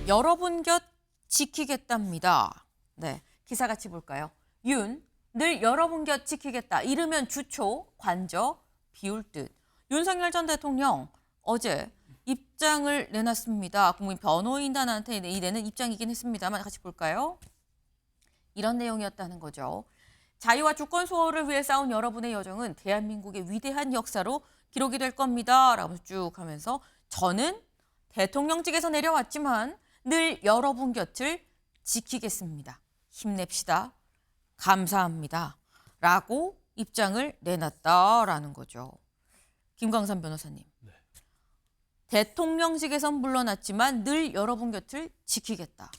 여러분 곁 지키겠답니다. 네, 기사 같이 볼까요? 늘 여러분 곁 지키겠다. 이르면 주초, 관저, 비울 듯. 윤석열 전 대통령 어제 입장을 내놨습니다. 국민 변호인단한테 내는 입장이긴 했습니다만 같이 볼까요? 이런 내용이었다는 거죠. 자유와 주권 수호를 위해 싸운 여러분의 여정은 대한민국의 위대한 역사로 기록이 될 겁니다. 라고 쭉 하면서 저는 대통령직에서 내려왔지만 늘 여러분 곁을 지키겠습니다. 힘냅시다. 감사합니다. 라고 입장을 내놨다라는 거죠. 김광삼 변호사님. 네. 대통령직에선 물러났지만 늘 여러분 곁을 지키겠다.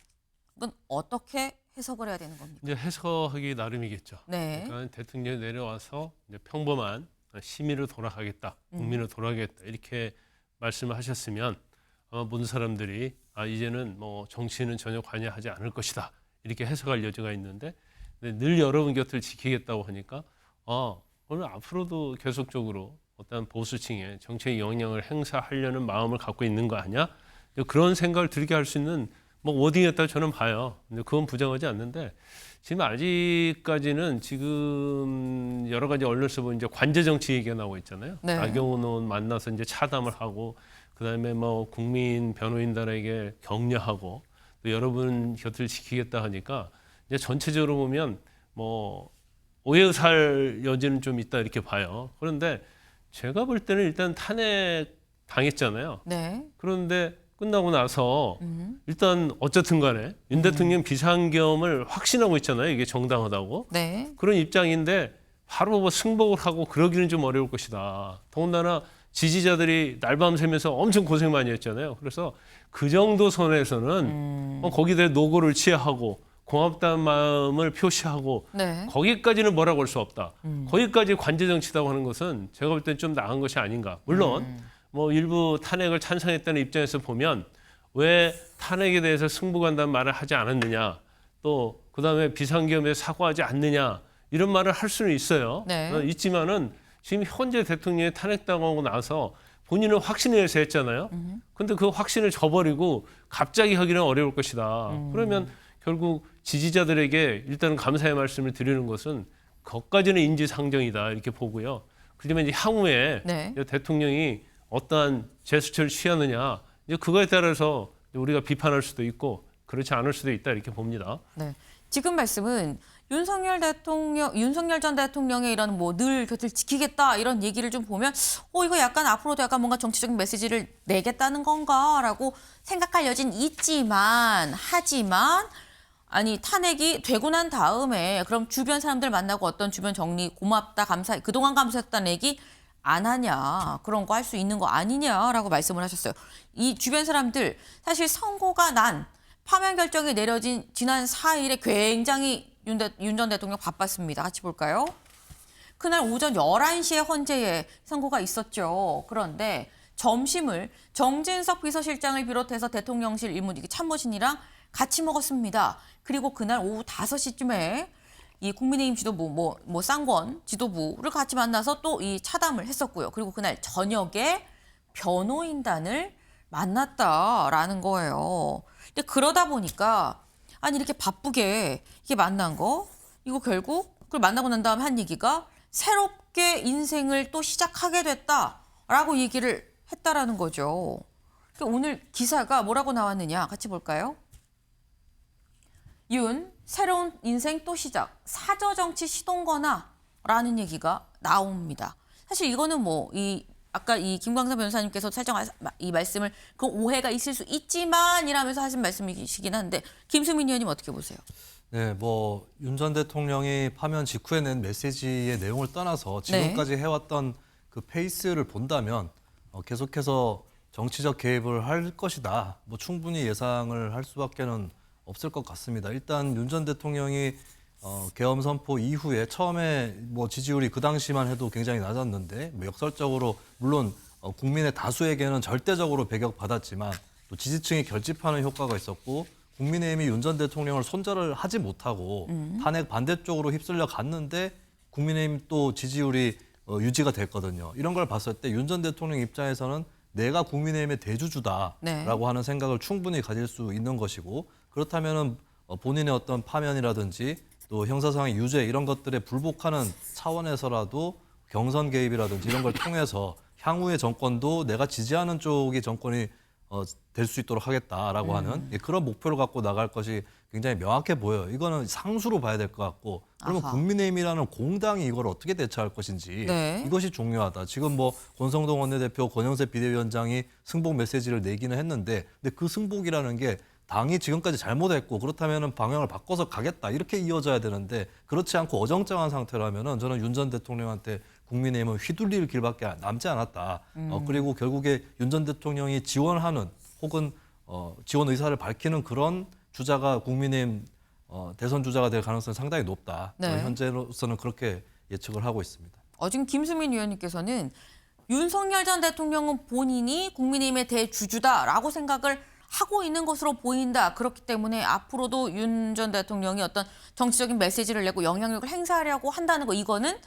이건 어떻게 해석을 해야 되는 겁니까? 이제 해석하기 나름이겠죠. 네. 그러니까 대통령이 내려와서 이제 평범한 시민으로 돌아가겠다, 국민으로 돌아가겠다 이렇게 말씀을 하셨으면 아마 모든 사람들이 이제는 뭐 정치는 전혀 관여하지 않을 것이다 이렇게 해석할 여지가 있는데 늘 여러분 곁을 지키겠다고 하니까 오늘 앞으로도 계속적으로 어떤 보수층에 정치의 영향을 행사하려는 마음을 갖고 있는 거 아니야? 그런 생각을 들게 할 수 있는 뭐 워딩이었다고 저는 봐요. 근데 그건 부정하지 않는데 지금 아직까지는 지금 여러 가지 언론에서 보면 이제 관제 정치 얘기가 나오고 있잖아요. 네. 나경원 의원 만나서 이제 차담을 하고 그다음에 뭐 국민 변호인단에게 격려하고 또 여러분 곁을 지키겠다 하니까 이제 전체적으로 보면 뭐 오해 살 여지는 좀 있다 이렇게 봐요. 그런데 제가 볼 때는 일단 탄핵 당했잖아요. 네. 그런데 끝나고 나서 일단 어쨌든 간에 윤 대통령 비상겸을 확신하고 있잖아요. 이게 정당하다고. 네. 그런 입장인데 바로 뭐 승복을 하고 그러기는 좀 어려울 것이다. 더군다나 지지자들이 날밤 새면서 엄청 고생 많이 했잖아요. 그래서 그 정도 선에서는 거기에 대해 노고를 취하고 고맙다는 마음을 표시하고 네. 거기까지는 뭐라고 할 수 없다. 거기까지 관제 정치다고 하는 것은 제가 볼 때는 좀 나은 것이 아닌가. 물론 뭐 일부 탄핵을 찬성했다는 입장에서 보면 왜 탄핵에 대해서 승복한다는 말을 하지 않았느냐. 또 그다음에 비상계엄에 사과하지 않느냐. 이런 말을 할 수는 있어요. 네. 있지만은 지금 현재 대통령이 탄핵당하고 나서 본인은 확신을 해서 했잖아요. 근데 그 확신을 저버리고 갑자기 하기는 어려울 것이다. 그러면 결국 지지자들에게 일단은 감사의 말씀을 드리는 것은 거기까지는 인지상정이다 이렇게 보고요. 그러면 이제 향후에 네. 대통령이 어떠한 제스처를 취하느냐 이제 그거에 따라서 우리가 비판할 수도 있고 그렇지 않을 수도 있다 이렇게 봅니다. 네. 지금 말씀은 윤석열 전 대통령의 이런 뭐 늘 곁을 지키겠다 이런 얘기를 좀 보면 이거 약간 앞으로도 약간 뭔가 정치적인 메시지를 내겠다는 건가라고 생각할 여지는 있지만 아니 탄핵이 되고 난 다음에 그럼 주변 사람들 만나고 어떤 주변 정리 고맙다 감사 그동안 감사했다는 얘기 안 하냐 그런 거 할 수 있는 거 아니냐라고 말씀을 하셨어요. 이 주변 사람들 사실 선고가 난 파면 결정이 내려진 지난 4일에 굉장히 윤 전 대통령 바빴습니다. 같이 볼까요? 그날 오전 11시에 헌재에 선고가 있었죠. 그런데 점심을 정진석 비서실장을 비롯해서 대통령실 참모진이랑 같이 먹었습니다. 그리고 그날 오후 5시쯤에 이 국민의힘 지도부, 쌍권 지도부를 같이 만나서 또 이 차담을 했었고요. 그리고 그날 저녁에 변호인단을 만났다라는 거예요. 근데 그러다 보니까 아니 이렇게 바쁘게 이게 만난 거 이거 결국 그걸 만나고 난 다음에 한 얘기가 새롭게 인생을 또 시작하게 됐다라고 얘기를 했다라는 거죠. 오늘 기사가 뭐라고 나왔느냐 같이 볼까요? 새로운 인생 또 시작, 사저정치 시동거나라는 얘기가 나옵니다. 사실 이거는 아까 이 김광삼 변호사님께서 살짝 이 말씀을 그 오해가 있을 수 있지만이라면서 하신 말씀이시긴 한데 김수민 의원님 어떻게 보세요? 네, 윤 전 대통령이 파면 직후에 낸 메시지의 내용을 떠나서 지금까지 해왔던 그 페이스를 본다면 계속해서 정치적 개입을 할 것이다. 충분히 예상을 할 수밖에는 없을 것 같습니다. 일단 윤 전 대통령이 계엄 선포 이후에 처음에 지지율이 그 당시만 해도 굉장히 낮았는데 역설적으로 물론 국민의 다수에게는 절대적으로 배격받았지만 또 지지층이 결집하는 효과가 있었고 국민의힘이 윤 전 대통령을 손절을 하지 못하고 탄핵 반대쪽으로 휩쓸려 갔는데 국민의힘 또 지지율이 유지가 됐거든요. 이런 걸 봤을 때 윤 전 대통령 입장에서는 내가 국민의힘의 대주주다라고 네. 하는 생각을 충분히 가질 수 있는 것이고 그렇다면은 본인의 어떤 파면이라든지 또 형사상의 유죄 이런 것들에 불복하는 차원에서라도 경선 개입이라든지 이런 걸 통해서 향후의 정권도 내가 지지하는 쪽의 정권이 될 수 있도록 하겠다라고 하는 그런 목표를 갖고 나갈 것이 굉장히 명확해 보여요. 이거는 상수로 봐야 될 것 같고 그러면 아하. 국민의힘이라는 공당이 이걸 어떻게 대처할 것인지 네. 이것이 중요하다. 지금 뭐 권성동 원내대표, 권영세 비대위원장이 승복 메시지를 내기는 했는데 근데 그 승복이라는 게 당이 지금까지 잘못했고 그렇다면은 방향을 바꿔서 가겠다 이렇게 이어져야 되는데 그렇지 않고 어정쩡한 상태라면은 저는 윤 전 대통령한테 국민의힘은 휘둘릴 길밖에 남지 않았다. 그리고 결국에 윤 전 대통령이 지원하는 혹은 지원 의사를 밝히는 그런 주자가 국민의힘 대선 주자가 될 가능성이 상당히 높다. 네. 현재로서는 그렇게 예측을 하고 있습니다. 지금 김수민 의원님께서는 윤석열 전 대통령은 본인이 국민의힘의 대주주다라고 생각을 하고 있는 것으로 보인다. 그렇기 때문에 앞으로도 윤 전 대통령이 어떤 정치적인 메시지를 내고 영향력을 행사하려고 한다는 거 이거는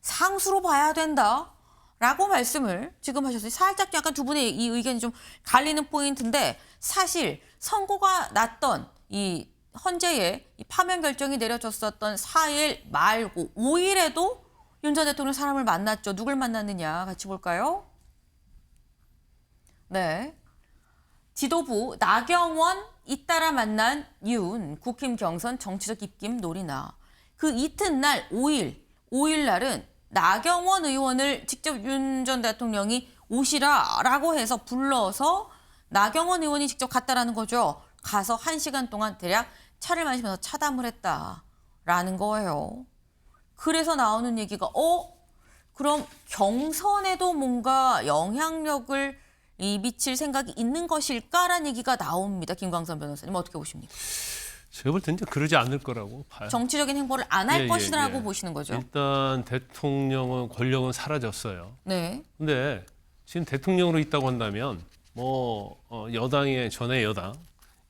상수로 봐야 된다라고 말씀을 지금 하셨어요. 살짝 약간 두 분의 이 의견이 좀 갈리는 포인트인데 사실 선고가 났던 이 헌재에 이 파면 결정이 내려졌었던 4일 말고 5일에도 윤 전 대통령 사람을 만났죠. 누굴 만났느냐 같이 볼까요? 네. 지도부 나경원 잇따라 만난 윤 국힘 경선 정치적 입김 놀이나 그 이튿날 5일 날은 나경원 의원을 직접 윤 전 대통령이 오시라라고 해서 불러서 나경원 의원이 직접 갔다라는 거죠. 가서 1시간 동안 대략 차를 마시면서 차담을 했다라는 거예요. 그래서 나오는 얘기가 그럼 경선에도 뭔가 영향력을 미칠 생각이 있는 것일까라는 얘기가 나옵니다. 김광선 변호사님 어떻게 보십니까? 제가 볼 때는 이제 그러지 않을 거라고 봐요. 정치적인 행보를 안 할 예, 것이라고 예. 보시는 거죠? 일단 대통령은 권력은 사라졌어요. 네. 근데 지금 대통령으로 있다고 한다면 뭐 여당의 전에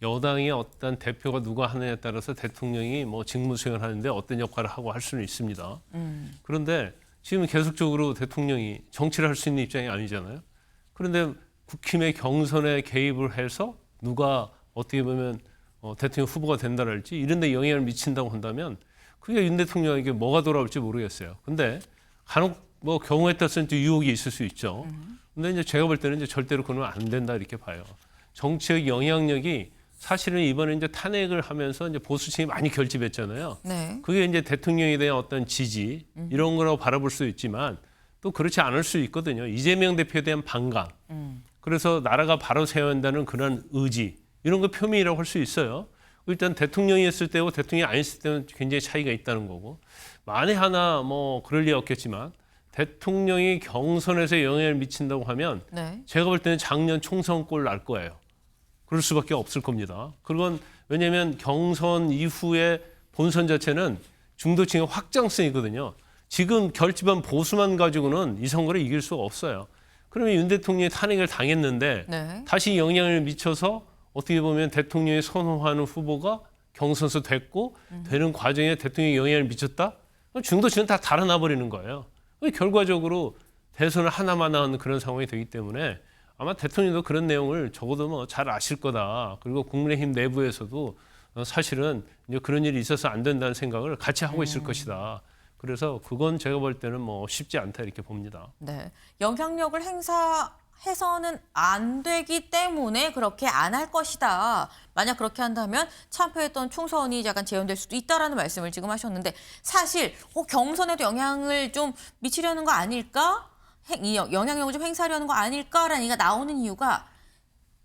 여당의 어떤 대표가 누가 하느냐에 따라서 대통령이 뭐 직무 수행을 하는데 어떤 역할을 하고 할 수는 있습니다. 그런데 지금 계속적으로 대통령이 정치를 할 수 있는 입장이 아니잖아요. 그런데 국힘의 경선에 개입을 해서 누가 어떻게 보면 대통령 후보가 된다랄지 이런 데 영향을 미친다고 한다면 그게 윤 대통령에게 뭐가 돌아올지 모르겠어요. 근데 간혹 뭐 경우에 따라서는 또 유혹이 있을 수 있죠. 근데 이제 제가 볼 때는 이제 절대로 그러면 안 된다 이렇게 봐요. 정치적 영향력이 사실은 이번에 이제 탄핵을 하면서 이제 보수층이 많이 결집했잖아요. 네. 그게 이제 대통령에 대한 어떤 지지 이런 거라고 바라볼 수 있지만 또 그렇지 않을 수 있거든요. 이재명 대표에 대한 반감. 그래서 나라가 바로 세워야 한다는 그런 의지 이런 거 표명이라고 할 수 있어요. 일단 대통령이었을 때고 대통령이 아니었을 때는 굉장히 차이가 있다는 거고 만에 하나 뭐 그럴 리 없겠지만 대통령이 경선에서 영향을 미친다고 하면 네. 제가 볼 때는 작년 총선꼴 날 거예요. 그럴 수밖에 없을 겁니다. 그건 왜냐하면 경선 이후에 본선 자체는 중도층의 확장성이거든요. 지금 결집한 보수만 가지고는 이 선거를 이길 수가 없어요. 그러면 윤 대통령이 탄핵을 당했는데 네. 다시 영향을 미쳐서 어떻게 보면 대통령이 선호하는 후보가 경선에서 됐고 되는 과정에 대통령이 영향을 미쳤다? 그럼 중도층은 다 달아나 버리는 거예요. 결과적으로 대선을 하나만 하는 그런 상황이 되기 때문에 아마 대통령도 그런 내용을 적어도 뭐 잘 아실 거다. 그리고 국민의힘 내부에서도 사실은 이제 그런 일이 있어서 안 된다는 생각을 같이 하고 있을 것이다. 그래서 그건 제가 볼 때는 뭐 쉽지 않다 이렇게 봅니다. 네. 영향력을 행사해서는 안 되기 때문에 그렇게 안 할 것이다. 만약 그렇게 한다면 참패했던 총선이 약간 재연될 수도 있다라는 말씀을 지금 하셨는데 사실 경선에도 영향을 좀 미치려는 거 아닐까? 이 영향력을 좀 행사하려는 거 아닐까라는 얘기가 나오는 이유가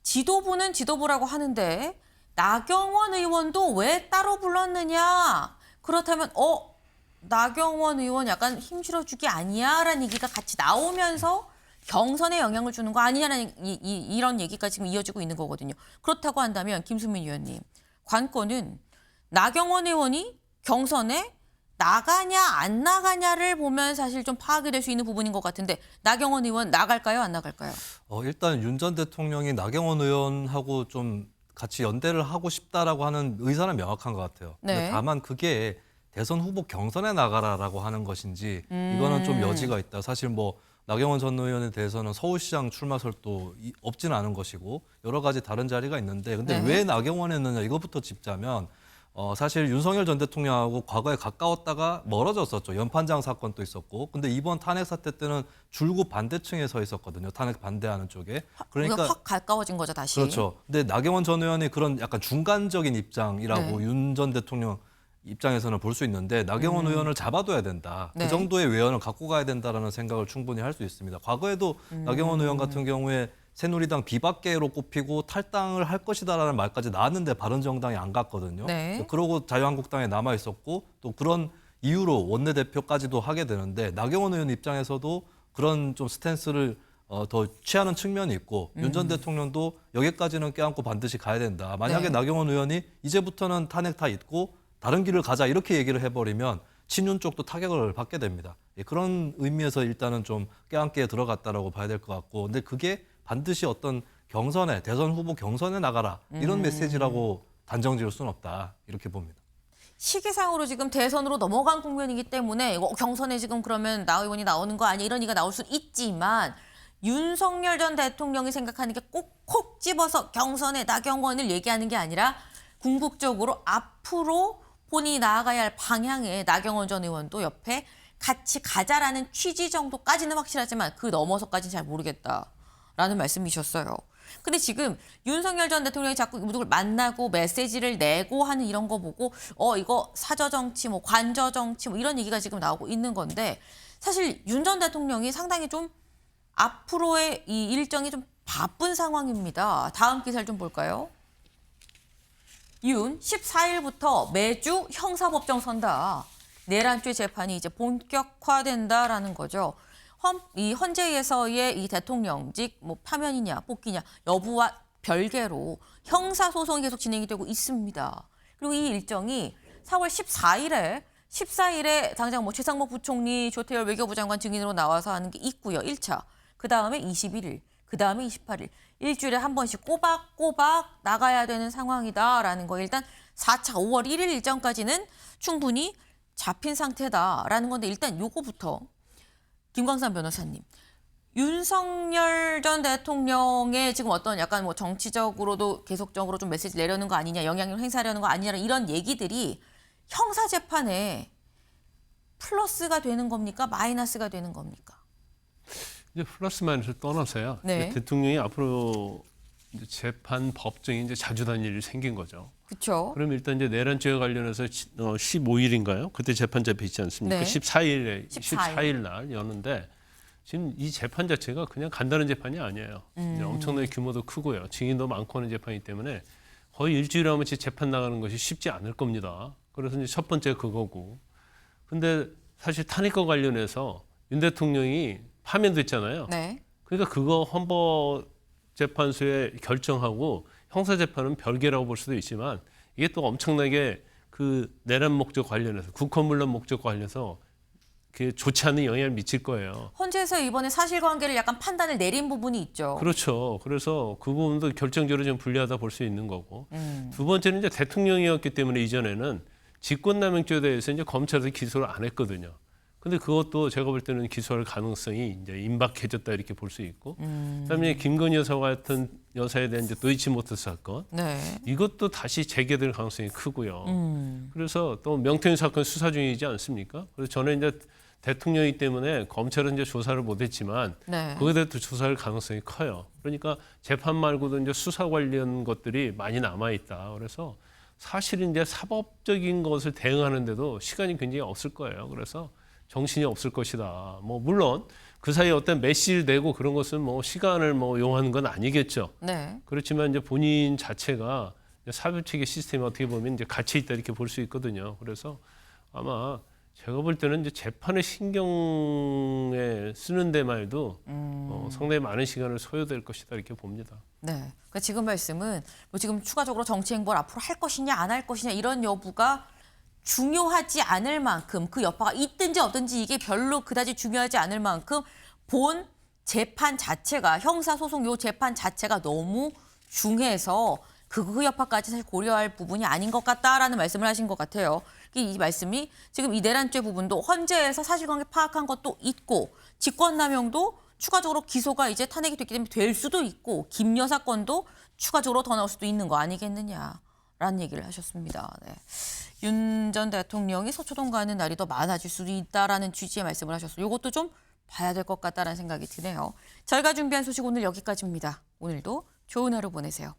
지도부는 지도부라고 하는데 나경원 의원도 왜 따로 불렀느냐? 그렇다면 나경원 의원 약간 힘실어주기 아니야라는 얘기가 같이 나오면서 경선에 영향을 주는 거 아니냐는 이런 얘기가 지금 이어지고 있는 거거든요. 그렇다고 한다면 김수민 의원님, 관건은 나경원 의원이 경선에 나가냐 안 나가냐를 보면 사실 좀 파악이 될 수 있는 부분인 것 같은데 나경원 의원 나갈까요 안 나갈까요? 일단 윤 전 대통령이 나경원 의원하고 좀 같이 연대를 하고 싶다라고 하는 의사는 명확한 것 같아요. 네. 근데 다만 그게 대선 후보 경선에 나가라라고 하는 것인지 이거는 좀 여지가 있다. 사실 뭐 나경원 전 의원에 대해서는 서울시장 출마설도 없지는 않은 것이고 여러 가지 다른 자리가 있는데 근데 네. 왜 나경원 했느냐 이것부터 짚자면 사실 윤석열 전 대통령하고 과거에 가까웠다가 멀어졌었죠. 연판장 사건도 있었고 근데 이번 탄핵 사태 때는 줄곧 반대층에 서 있었거든요. 탄핵 반대하는 쪽에. 그러니까 확 가까워진 거죠 다시. 그렇죠. 근데 나경원 전 의원이 그런 약간 중간적인 입장이라고 네. 윤 전 대통령 입장에서는 볼 수 있는데 나경원 의원을 잡아둬야 된다. 네. 그 정도의 외연을 갖고 가야 된다라는 생각을 충분히 할 수 있습니다. 과거에도 나경원 의원 같은 경우에 새누리당 비박계로 꼽히고 탈당을 할 것이다라는 말까지 나왔는데 바른정당이 안 갔거든요. 네. 그러고 자유한국당에 남아 있었고 또 그런 이유로 원내대표까지도 하게 되는데 나경원 의원 입장에서도 그런 좀 스탠스를 더 취하는 측면이 있고 윤 전 대통령도 여기까지는 껴안고 반드시 가야 된다. 만약에 네. 나경원 의원이 이제부터는 탄핵 다 잊고 다른 길을 가자 이렇게 얘기를 해버리면 친윤 쪽도 타격을 받게 됩니다. 예, 그런 의미에서 일단은 좀 껴안기에 들어갔다라고 봐야 될 것 같고 근데 그게 반드시 어떤 경선에 대선 후보 경선에 나가라 이런 메시지라고 단정 지을 수는 없다 이렇게 봅니다. 시기상으로 지금 대선으로 넘어간 국면이기 때문에 이거 경선에 지금 그러면 나 의원이 나오는 거 아니야 이런 얘기가 나올 수 있지만 윤석열 전 대통령이 생각하는 게 꼭콕 집어서 경선에 나경원을 얘기하는 게 아니라 궁극적으로 앞으로 본인이 나아가야 할 방향에 나경원 전 의원도 옆에 같이 가자라는 취지 정도까지는 확실하지만 그 넘어서까지는 잘 모르겠다라는 말씀이셨어요. 근데 지금 윤석열 전 대통령이 자꾸 누구를 만나고 메시지를 내고 하는 이런 거 보고 이거 사저 정치 뭐 관저 정치 뭐 이런 얘기가 지금 나오고 있는 건데 사실 윤 전 대통령이 상당히 좀 앞으로의 이 일정이 좀 바쁜 상황입니다. 다음 기사를 좀 볼까요? 윤 14일부터 매주 형사법정 선다. 내란죄 재판이 이제 본격화된다라는 거죠. 이 헌재에서의 이 대통령직 뭐 파면이냐 뽑기냐 여부와 별개로 형사 소송이 계속 진행이 되고 있습니다. 그리고 이 일정이 4월 14일에 당장 뭐 최상목 부총리, 조태열 외교부 장관 증인으로 나와서 하는 게 있고요. 1차. 그다음에 21일, 그다음에 28일. 일주일에 한 번씩 꼬박꼬박 나가야 되는 상황이다라는 거. 일단 4차 5월 1일 일정까지는 충분히 잡힌 상태다라는 건데 일단 요거부터 김광삼 변호사님. 윤석열 전 대통령의 지금 어떤 약간 뭐 정치적으로도 계속적으로 좀 메시지 내려는 거 아니냐, 영향력을 행사하려는 거 아니냐 이런 얘기들이 형사 재판에 플러스가 되는 겁니까? 마이너스가 되는 겁니까? 이제 플러스 마이너스를 떠나서요. 네. 이제 대통령이 앞으로 이제 재판 법정이 이제 자주 다닐 일이 생긴 거죠. 그렇죠. 그럼 일단 이제 내란죄와 관련해서 15일인가요? 그때 재판 잡히지 않습니까? 네. 14일 날 여는데 지금 이 재판 자체가 그냥 간단한 재판이 아니에요. 이제 엄청나게 규모도 크고요. 증인도 많고 하는 재판이기 때문에 거의 일주일에 한 번씩 재판 나가는 것이 쉽지 않을 겁니다. 그래서 이제 첫 번째 그거고. 근데 사실 탄핵과 관련해서 윤 대통령이 파면됐잖아요. 네. 그러니까 그거 헌법재판소에 결정하고 형사재판은 별개라고 볼 수도 있지만 이게 또 엄청나게 그 내란 목적 관련해서 국헌문란 목적 관련해서 그게 좋지 않은 영향을 미칠 거예요. 헌재에서 이번에 사실관계를 약간 판단을 내린 부분이 있죠. 그렇죠. 그래서 그 부분도 결정적으로 좀 불리하다 볼 수 있는 거고. 두 번째는 이제 대통령이었기 때문에 이전에는 직권남용죄에 대해서 이제 검찰에서 기소를 안 했거든요. 근데 그것도 제가 볼 때는 기소할 가능성이 이제 임박해졌다 이렇게 볼 수 있고, 그다음에 김건희 여사 같은 여사에 대한 이제 도이치모터스 사건, 네. 이것도 다시 재개될 가능성이 크고요. 그래서 또 명태균 사건 수사 중이지 않습니까? 그래서 저는 이제 대통령이기 때문에 검찰은 이제 조사를 못했지만 네. 거기에 대해서 조사할 가능성이 커요. 그러니까 재판 말고도 이제 수사 관련 것들이 많이 남아 있다. 그래서 사실은 이제 사법적인 것을 대응하는데도 시간이 굉장히 없을 거예요. 그래서 정신이 없을 것이다. 뭐 물론 그 사이에 어떤 메시지를 내고 그런 것은 뭐 시간을 뭐 요하는 건 아니겠죠. 네. 그렇지만 이제 본인 자체가 사법체계 시스템이 어떻게 보면 이제 갇혀 있다 이렇게 볼 수 있거든요. 그래서 아마 제가 볼 때는 이제 재판의 신경에 쓰는 데만 해도 상당히 많은 시간을 소요될 것이다 이렇게 봅니다. 네. 그러니까 지금 말씀은 뭐 지금 추가적으로 정치 행보를 앞으로 할 것이냐 안 할 것이냐 이런 여부가 중요하지 않을 만큼 그 여파가 있든지 없든지 이게 별로 그다지 중요하지 않을 만큼 본 재판 자체가 형사소송 요 재판 자체가 너무 중해서 극우 여파까지 사실 고려할 부분이 아닌 것 같다라는 말씀을 하신 것 같아요. 이 말씀이 지금 이 내란죄 부분도 헌재에서 사실관계 파악한 것도 있고 직권남용도 추가적으로 기소가 이제 탄핵이 됐기 때문에 될 수도 있고 김 여사 건도 추가적으로 더 나올 수도 있는 거 아니겠느냐라는 얘기를 하셨습니다. 네. 윤 전 대통령이 서초동 가는 날이 더 많아질 수도 있다라는 취지의 말씀을 하셨어요. 이것도 좀 봐야 될 것 같다라는 생각이 드네요. 저희가 준비한 소식 오늘 여기까지입니다. 오늘도 좋은 하루 보내세요.